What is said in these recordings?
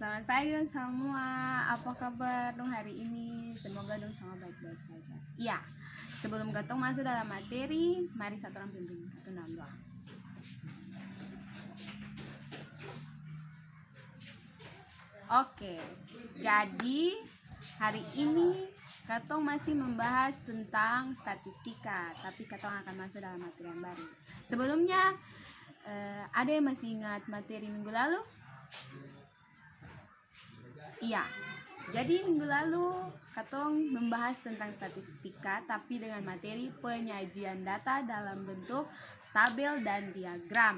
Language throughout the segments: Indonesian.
Selamat pagi dong semua. Apa kabar dong hari ini? Semoga dong semua baik-baik saja. Iya. Sebelum katong masuk dalam materi, mari satu orang pimpin satu nambah. Oke. Jadi hari ini katong masih membahas tentang statistika, tapi katong akan masuk dalam materi yang baru. Sebelumnya ada yang masih ingat materi minggu lalu? Iya, jadi minggu lalu katong membahas tentang statistika tapi dengan materi penyajian data dalam bentuk tabel dan diagram.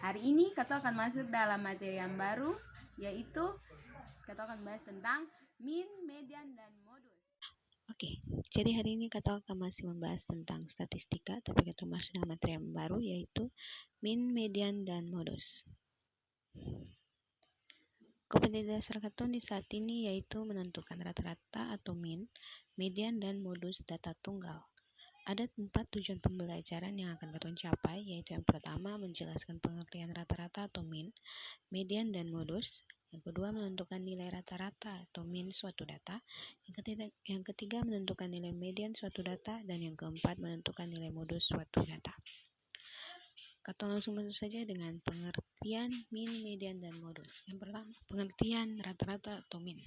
Hari ini katong akan masuk dalam materi yang baru, yaitu katong akan bahas tentang mean, median, dan modus. Oke, jadi hari ini kita akan masih membahas tentang statistika, tapi kita masuk dalam materi yang baru yaitu mean, median, dan modus. Kompetensi dasar katong di saat ini yaitu menentukan rata-rata atau mean, median, dan modus data tunggal. Ada 4 tujuan pembelajaran yang akan katong capai, yaitu yang pertama menjelaskan pengertian rata-rata atau mean, median, dan modus. Yang kedua menentukan nilai rata-rata atau mean suatu data. Yang ketiga menentukan nilai median suatu data, dan yang keempat menentukan nilai modus suatu data. Katong langsung masuk saja dengan pengertian mean, median, dan modus. Yang pertama, pengertian rata-rata atau mean.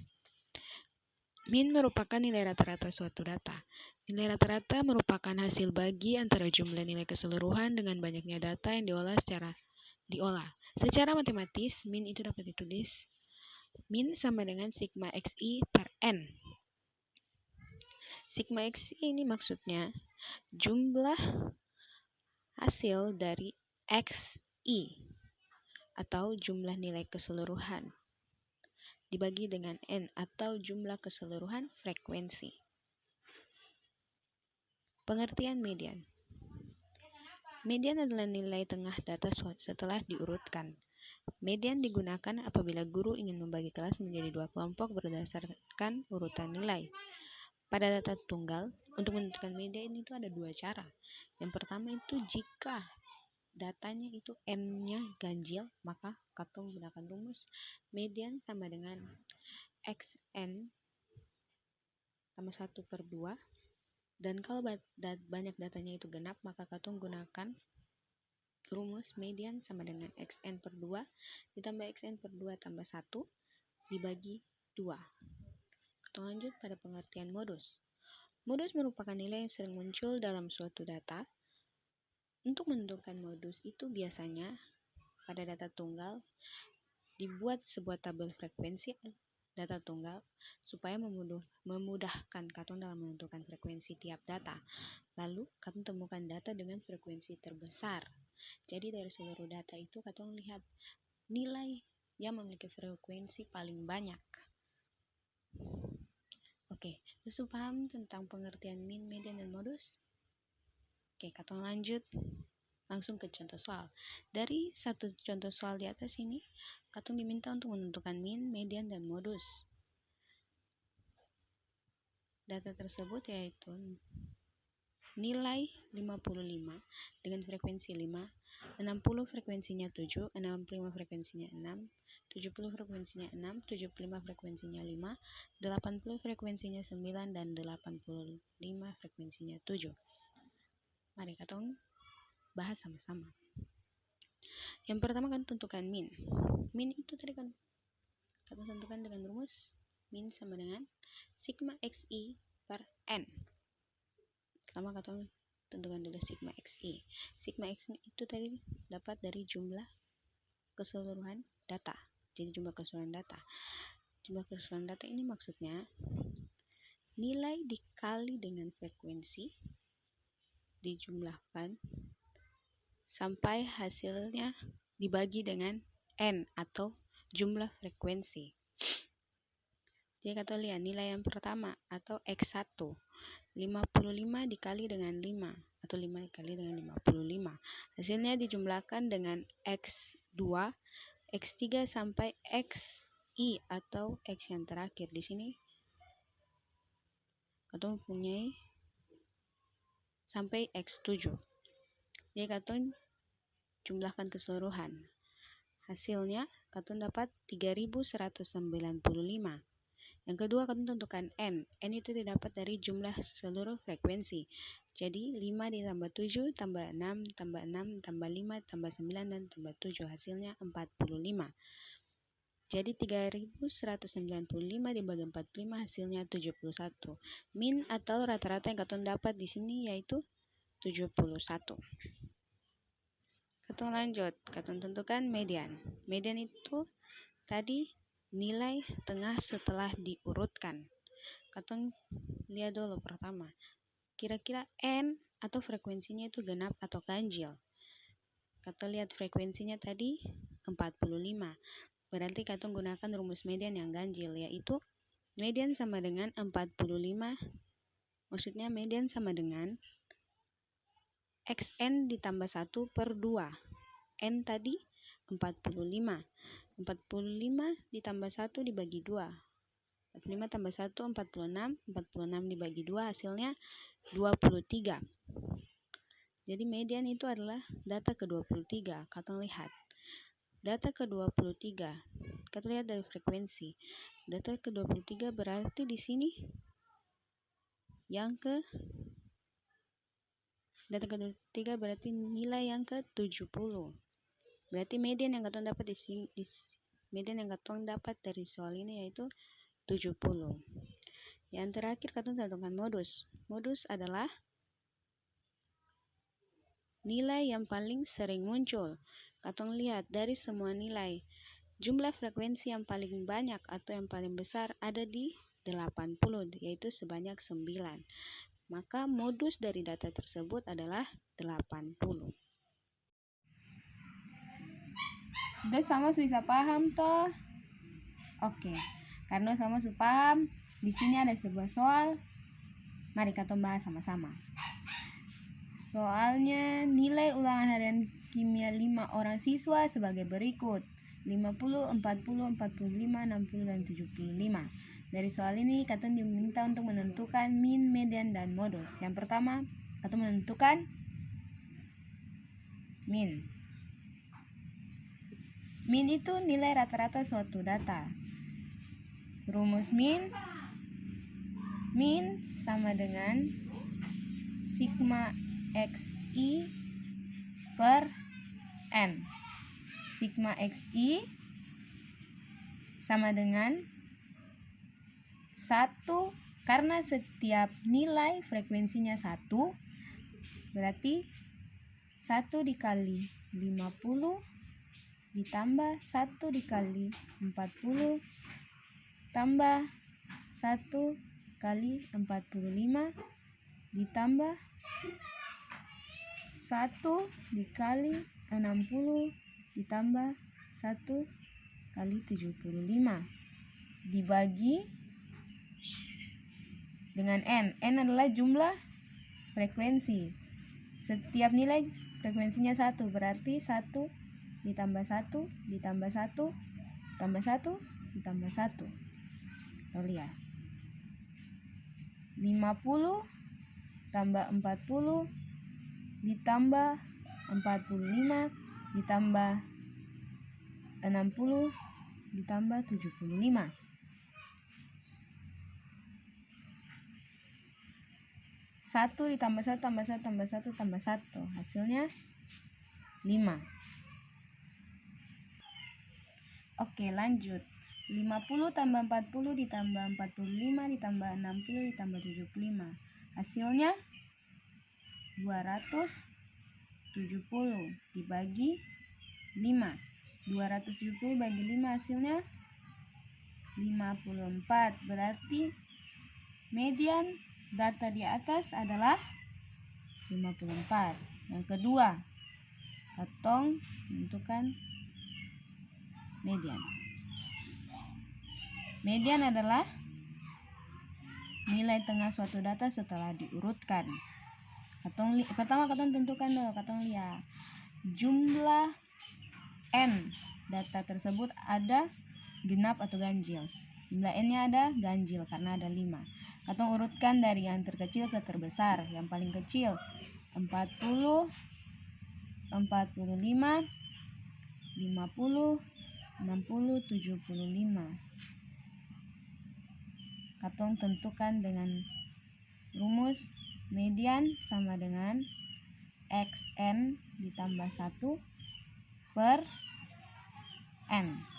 Mean merupakan nilai rata-rata suatu data. Nilai rata-rata merupakan hasil bagi antara jumlah nilai keseluruhan dengan banyaknya data yang diolah. Secara matematis, mean itu dapat ditulis mean sama dengan sigma xi per n. Sigma xi ini maksudnya jumlah hasil dari xi atau jumlah nilai keseluruhan dibagi dengan n atau jumlah keseluruhan frekuensi. Pengertian median. Median adalah nilai tengah data setelah diurutkan. Median digunakan apabila guru ingin membagi kelas menjadi 2 kelompok berdasarkan urutan nilai. Pada data tunggal, untuk menentukan median itu ada 2 cara. Yang pertama itu jika datanya itu n-nya ganjil, maka katong gunakan rumus median sama dengan xn tambah 1/2. Dan kalau banyak datanya itu genap, maka katong gunakan rumus median sama dengan xn/2 ditambah xn/2 tambah 1 dibagi 2. Kita lanjut pada pengertian modus. Modus merupakan nilai yang sering muncul dalam suatu data. Untuk menentukan modus itu biasanya pada data tunggal dibuat sebuah tabel frekuensi data tunggal supaya memudahkan katong dalam menentukan frekuensi tiap data. Lalu katong temukan data dengan frekuensi terbesar. Jadi dari seluruh data itu katong lihat nilai yang memiliki frekuensi paling banyak. Oke, sudah paham tentang pengertian mean, median, dan modus? Oke, katong lanjut langsung ke contoh soal. Dari satu contoh soal di atas ini, katong diminta untuk menentukan mean, median, dan modus. Data tersebut yaitu nilai 55 dengan frekuensi 5, 60 frekuensinya 7, 65 frekuensinya 6, 70 frekuensinya 6, 75 frekuensinya 5, 80 frekuensinya 9, dan 85 frekuensinya 7. Mari katong bahas sama-sama. Yang pertama kan tentukan mean. Mean itu tadi kan katong tentukan dengan rumus mean sama dengan sigma xi per n. Pertama katong tentukan dulu sigma xi. Sigma xi itu tadi dapat dari jumlah keseluruhan data. Jadi jumlah keseluruhan data. Jumlah keseluruhan data ini maksudnya nilai dikali dengan frekuensi dijumlahkan sampai hasilnya dibagi dengan n atau jumlah frekuensi. Jadi kata lihat nilai yang pertama atau x1 55 dikali dengan 5 atau 5 dikali dengan 55. Hasilnya dijumlahkan dengan x2, x3 sampai xi atau x yang terakhir. Di sini katong mempunyai sampai x7. Jadi katong jumlahkan keseluruhan. Hasilnya, katong dapat 3195. Yang kedua, katong tentukan N. N itu didapat dari jumlah seluruh frekuensi. Jadi, 5 ditambah 7, tambah 6, tambah 6, tambah 5, tambah 9, dan tambah 7. Hasilnya 45. Jadi, 3195 dibagi 45 hasilnya 71. Min atau rata-rata yang katong dapat di sini yaitu 71. Katong lanjut, katong tentukan median. Median itu tadi nilai tengah setelah diurutkan. Katong lihat dulu pertama, kira-kira N atau frekuensinya itu genap atau ganjil. Katong lihat frekuensinya tadi 45. Berarti katong gunakan rumus median yang ganjil, yaitu median sama dengan 45. Maksudnya median sama dengan XN ditambah 1 per 2. N tadi 45. 45 ditambah 1 dibagi 2. 45 tambah 1, 46. 46 dibagi 2 hasilnya 23. Jadi median itu adalah data ke-23. Katong lihat. Data ke-23. Katong lihat dari frekuensi. Data ke-23 berarti di sini data ke-23 berarti nilai yang ke-70. Berarti median yang katong dapat median yang katong dapat dari soal ini yaitu 70. Yang terakhir katong tentukan modus. Modus adalah nilai yang paling sering muncul. Katong lihat dari semua nilai, jumlah frekuensi yang paling banyak atau yang paling besar ada di 80, yaitu sebanyak 9. Maka modus dari data tersebut adalah 80. Udah sama bisa paham toh? Oke, karena sama sudah paham, di sini ada sebuah soal. Mari kita bahas sama-sama. Soalnya nilai ulangan harian kimia 5 orang siswa sebagai berikut: 50, 40, 45, 60, dan 75. Dari soal ini, katong diminta untuk menentukan min, median, dan modus. Yang pertama, katong menentukan min. Min itu nilai rata-rata suatu data. Rumus min sama dengan sigma xi per n. Sigma xi sama dengan 1, karena setiap nilai frekuensinya 1, berarti 1 dikali 50 ditambah 1 dikali 40 tambah 1 kali 45 ditambah 1 dikali 60 ditambah 1 kali 75 dibagi dengan N. N adalah jumlah frekuensi. Setiap nilai frekuensinya 1, berarti 1 ditambah 1 ditambah 1 tambah 1 ditambah 1. Kita lihat. 50 tambah 40 ditambah 45 ditambah 60 ditambah 75. 1 ditambah 1 tambah 1 tambah 1 tambah 1 hasilnya 5. Oke, lanjut. 50 tambah 40 ditambah 45 ditambah 60 ditambah 75. Hasilnya 270 dibagi 5. 270 bagi 5 hasilnya 54. Berarti median data di atas adalah 54. Yang kedua, katong menentukan median. Median adalah nilai tengah suatu data setelah diurutkan. Pertama katong tentukan dulu, katong lihat jumlah N data tersebut ada genap atau ganjil. Jumlah N-nya ada ganjil karena ada 5. Katong urutkan dari yang terkecil ke terbesar. Yang paling kecil 40, 45, 50, 60, 75. Katong tentukan dengan rumus median sama dengan XN ditambah 1 per N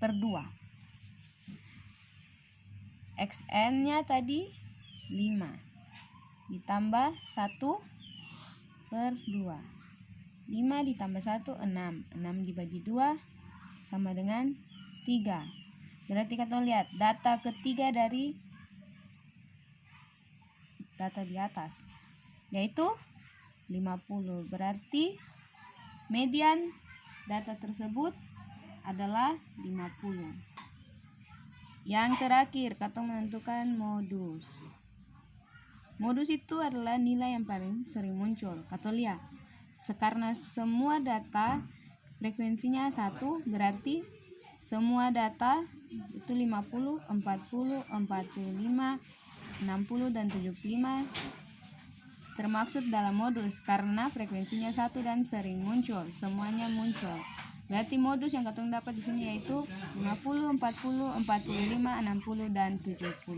per 2. XN nya tadi 5 ditambah 1 per 2. 5 ditambah 1 6. 6 dibagi 2 sama dengan 3. Berarti kita lihat data ketiga dari data di atas yaitu 50. Berarti median data tersebut adalah 50. Yang terakhir, kita menentukan modus. Modus itu adalah nilai yang paling sering muncul. Kita lihat, karena semua data frekuensinya 1, berarti semua data itu 50, 40, 45, 60, dan 75 termaksud dalam modus karena frekuensinya 1 dan sering muncul, semuanya muncul. Berarti modus yang katong dapat di sini yaitu 50, 40, 45, 60, dan 75.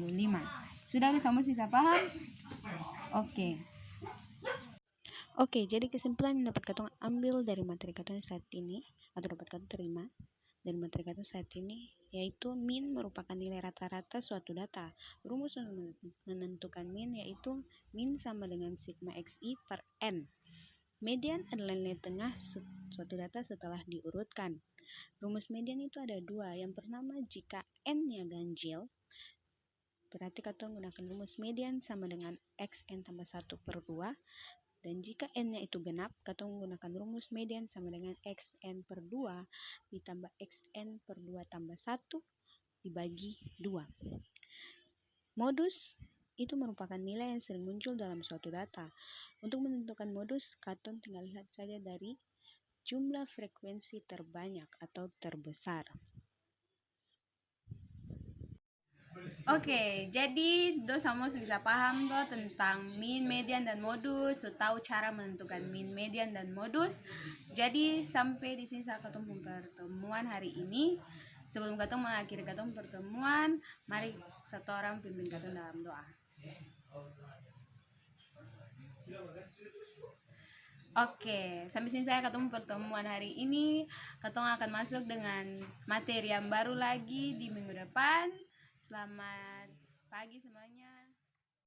Sudah bisa paham? Oke. Oke, jadi kesimpulan yang dapat katong ambil dari materi katong saat ini atau dapat katong terima dari materi katong saat ini yaitu min merupakan nilai rata-rata suatu data. Rumus menentukan min yaitu min sama dengan sigma xi per n. Median adalah nilai tengah suatu data setelah diurutkan. Rumus median itu ada dua. Yang pertama, jika n-nya ganjil, berarti katong gunakan rumus median sama dengan xn tambah 1 per 2. Dan jika n-nya itu genap, katong menggunakan rumus median sama dengan xn per 2 ditambah xn per 2 tambah 1 dibagi 2. Modus itu merupakan nilai yang sering muncul dalam suatu data. Untuk menentukan modus, katong tinggal lihat saja dari jumlah frekuensi terbanyak atau terbesar. Oke, jadi do sama bisa paham do tentang min, median, dan modus. So tahu cara menentukan min, median, dan modus. Jadi sampai di sini saat ketemu pertemuan hari ini. Sebelum ketemu mengakhiri ketemu pertemuan, mari satu orang pimpin ketemu dalam doa. Oke, sampai sini saya ketemu pertemuan hari ini. Ketemu akan masuk dengan materi yang baru lagi di minggu depan. Selamat pagi semuanya.